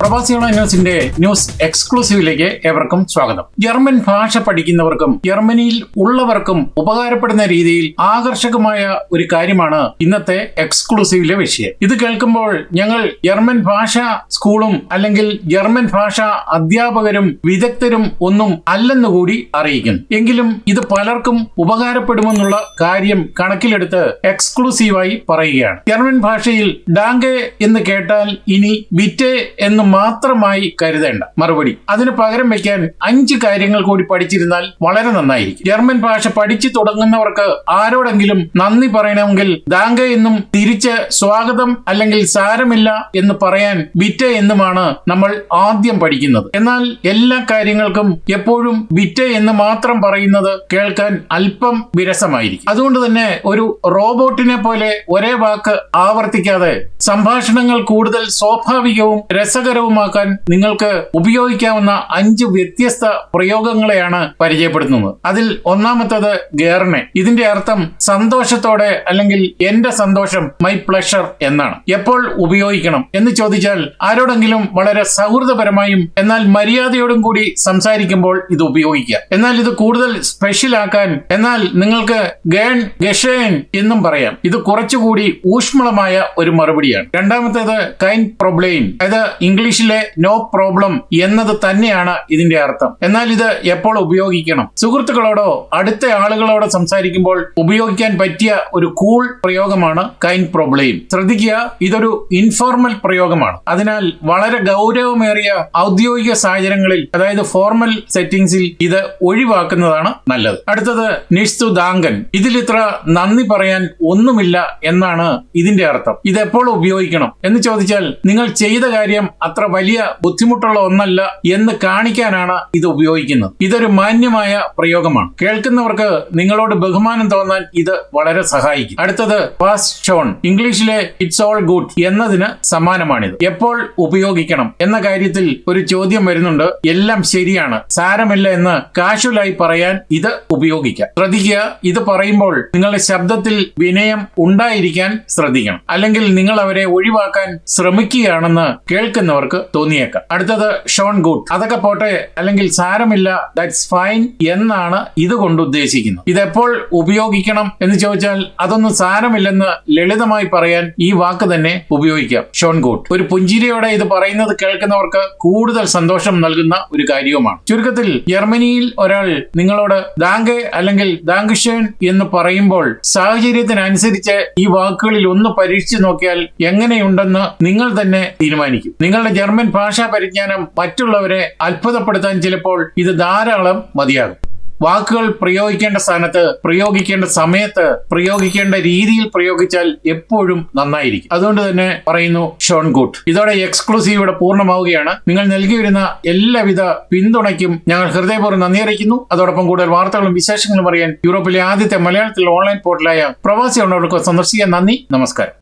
പ്രവാസി ഓൺലൈൻ ന്യൂസിന്റെ ന്യൂസ് എക്സ്ക്ലൂസീവിലേക്ക് ഏവർക്കും സ്വാഗതം. ജർമ്മൻ ഭാഷ പഠിക്കുന്നവർക്കും ജർമ്മനിയിൽ ഉള്ളവർക്കും ഉപകാരപ്പെടുന്ന രീതിയിൽ ആകർഷകമായ ഒരു കാര്യമാണ് ഇന്നത്തെ എക്സ്ക്ലൂസീവിലെ വിഷയം. ഇത് കേൾക്കുമ്പോൾ ഞങ്ങൾ ജർമ്മൻ ഭാഷ സ്കൂളും അല്ലെങ്കിൽ ജർമ്മൻ ഭാഷ അധ്യാപകരും വിദഗ്ധരും ഒന്നും അല്ലെന്നുകൂടി അറിയിക്കുന്നു. എങ്കിലും ഇത് പലർക്കും ഉപകാരപ്പെടുമെന്നുള്ള കാര്യം കണക്കിലെടുത്ത് എക്സ്ക്ലൂസീവായി പറയുകയാണ്. ജർമ്മൻ ഭാഷയിൽ ഡാങ്കെ എന്ന് കേട്ടാൽ ഇനി ബിറ്റെ എന്ന് മാത്രമായി കരുതേണ്ട. മറുപടി അതിന് പകരം വയ്ക്കാൻ 5 കാര്യങ്ങൾ കൂടി പഠിച്ചിരുന്നാൽ വളരെ നന്നായിരിക്കും. ജർമ്മൻ ഭാഷ പഠിച്ചു തുടങ്ങുന്നവർക്ക് ആരോടെങ്കിലും നന്ദി പറയണമെങ്കിൽ ദാങ്കെ എന്നും തിരിച്ച് സ്വാഗതം അല്ലെങ്കിൽ സാരമില്ല എന്ന് പറയാൻ ബിറ്റെ എന്നുമാണ് നമ്മൾ ആദ്യം പഠിക്കുന്നത്. എന്നാൽ എല്ലാ കാര്യങ്ങൾക്കും എപ്പോഴും ബിറ്റെ എന്ന് മാത്രം പറയുന്നത് കേൾക്കാൻ അല്പം വിരസമായിരിക്കും. അതുകൊണ്ട് തന്നെ ഒരു റോബോട്ടിനെ പോലെ ഒരേ വാക്ക് ആവർത്തിക്കാതെ സംഭാഷണങ്ങൾ കൂടുതൽ സ്വാഭാവികവും രസകരവുമാക്കാൻ നിങ്ങൾക്ക് ഉപയോഗിക്കാവുന്ന 5 വ്യത്യസ്ത പ്രയോഗങ്ങളെയാണ് പരിചയപ്പെടുത്തുന്നത്. അതിൽ ഒന്നാമത്തത് ഗേർനെ. ഇതിന്റെ അർത്ഥം സന്തോഷത്തോടെ അല്ലെങ്കിൽ എന്റെ സന്തോഷം, മൈ പ്ലഷർ എന്നാണ്. എപ്പോൾ ഉപയോഗിക്കണം എന്ന് ചോദിച്ചാൽ ആരോടെങ്കിലും വളരെ സൗഹൃദപരമായും എന്നാൽ മര്യാദയോടും കൂടി സംസാരിക്കുമ്പോൾ ഇത് ഉപയോഗിക്കുക. എന്നാൽ ഇത് കൂടുതൽ സ്പെഷ്യൽ ആക്കാൻ എന്നാൽ നിങ്ങൾക്ക് ഗേൺ ഗഷേൻ എന്നും പറയാം. ഇത് കുറച്ചുകൂടി ഊഷ്മളമായ ഒരു മറുപടിയാണ്. രണ്ടാമത്തേത് കൈൻ പ്രോബ്ലെയിൻ. അത് ഇംഗ്ലീഷിലെ നോ പ്രോബ്ലം എന്നത് തന്നെയാണ് ഇതിന്റെ അർത്ഥം. എന്നാൽ ഇത് എപ്പോൾ ഉപയോഗിക്കണം? സുഹൃത്തുക്കളോടോ അടുത്ത ആളുകളോടോ സംസാരിക്കുമ്പോൾ ഉപയോഗിക്കാൻ പറ്റിയ ഒരു കൂൾ പ്രയോഗമാണ് കൈൻ പ്രോബ്ലെയിൻ. ശ്രദ്ധിക്കുക, ഇതൊരു ഇൻഫോർമൽ പ്രയോഗമാണ്. അതിനാൽ വളരെ ഗൗരവമേറിയ ഔദ്യോഗിക സാഹചര്യങ്ങളിൽ അതായത് ഫോർമൽ സെറ്റിംഗ്സിൽ ഇത് ഒഴിവാക്കുന്നതാണ് നല്ലത്. അടുത്തത് നിഷ്തു ദാങ്കൻ. ഇതിൽ ഇത്ര നന്ദി പറയാൻ ഒന്നുമില്ല എന്നാണ് ഇതിന്റെ അർത്ഥം. ഇത് എപ്പോൾ ഉപയോഗിക്കണം എന്ന് ചോദിച്ചാൽ നിങ്ങൾ ചെയ്ത കാര്യം അത്ര വലിയ ബുദ്ധിമുട്ടുള്ള ഒന്നല്ല എന്ന് കാണിക്കാനാണ് ഇത് ഉപയോഗിക്കുന്നത്. ഇതൊരു മാന്യമായ പ്രയോഗമാണ്. കേൾക്കുന്നവർക്ക് നിങ്ങളോട് ബഹുമാനം തോന്നാൻ ഇത് വളരെ സഹായിക്കും. അടുത്തത് പാസ് ഷോൺ. ഇംഗ്ലീഷിലെ ഇറ്റ്സ് ഓൾ ഗുഡ് എന്നതിന് സമാനമാണിത്. എപ്പോൾ ഉപയോഗിക്കണം എന്ന കാര്യത്തിൽ ഒരു ചോദ്യം വരുന്നുണ്ട്. എല്ലാം ശരിയാണ്, സാരമില്ല എന്ന് കാഷ്വലായി പറയാൻ ഇത് ഉപയോഗിക്കാം. ശ്രദ്ധിക്കുക, ഇത് പറയുമ്പോൾ നിങ്ങളുടെ ശബ്ദത്തിൽ വിനയം ഉണ്ടായിരിക്കാൻ ശ്രദ്ധിക്കണം. അല്ലെങ്കിൽ നിങ്ങൾ അവരെ ഒഴിവാക്കാൻ ശ്രമിക്കുകയാണെന്ന് കേൾക്കുന്നവർക്ക് തോന്നിയേക്കാം. അടുത്തത് ഷോൺ ഗുഡ്. അതൊക്കെ പോട്ടെ അല്ലെങ്കിൽ സാരമില്ല, ദാറ്റ്സ് ഫൈൻ എന്നാണ് ഇതുകൊണ്ട് ഉദ്ദേശിക്കുന്നത്. ഇതെപ്പോൾ ഉപയോഗിക്കണം എന്ന് ചോദിച്ചാൽ അതൊന്നും സാരമില്ലെന്ന് ലളിതമായി പറയാൻ ഈ വാക്ക് തന്നെ ഉപയോഗിക്കാം, ഷോൺ ഗുഡ്. ഒരു പുഞ്ചിരിയോടെ ഇത് പറയുന്നത് കേൾക്കുന്നവർക്ക് കൂടുതൽ സന്തോഷം നൽകുന്ന ഒരു കാര്യവുമാണ്. ചുരുക്കത്തിൽ ജർമ്മനിയിൽ ഒരാൾ നിങ്ങളോട് ദാങ്കെ അല്ലെങ്കിൽ ദാങ്ക്ഷേൻ എന്ന് പറയുമ്പോൾ സാഹചര്യത്തിനനുസരിച്ച് ഈ വാക്കുകളിൽ ഒന്ന് പരീക്ഷിച്ചു നോക്കിയാൽ എങ്ങനെയുണ്ടെന്ന് നിങ്ങൾ തന്നെ തീരുമാനിക്കും. നിങ്ങളുടെ ജർമ്മൻ ഭാഷാ പരിജ്ഞാനം മറ്റുള്ളവരെ അത്ഭുതപ്പെടുത്താൻ ചിലപ്പോൾ ഇത് ധാരാളം മതിയാകും. വാക്കുകൾ പ്രയോഗിക്കേണ്ട സ്ഥാനത്ത്, പ്രയോഗിക്കേണ്ട സമയത്ത്, പ്രയോഗിക്കേണ്ട രീതിയിൽ പ്രയോഗിച്ചാൽ എപ്പോഴും നന്നായിരിക്കും. അതുകൊണ്ട് തന്നെ പറയുന്നു ഷോൺ ഗുഡ്. ഇതോടെ എക്സ്ക്ലൂസീവ് ഇവിടെ പൂർണ്ണമാവുകയാണ്. നിങ്ങൾ നൽകി വരുന്ന എല്ലാവിധ പിന്തുണയ്ക്കും ഞങ്ങൾ ഹൃദയപൂർവ്വം നന്ദി അറിയിക്കുന്നു. അതോടൊപ്പം കൂടുതൽ വാർത്തകളും വിശേഷങ്ങളും അറിയാൻ യൂറോപ്പിലെ ആദ്യത്തെ മലയാളത്തിലുള്ള ഓൺലൈൻ പോർട്ടലായ പ്രവാസി ഓൺലൈൻ സന്ദർശിക്കാൻ നന്ദി. നമസ്കാരം.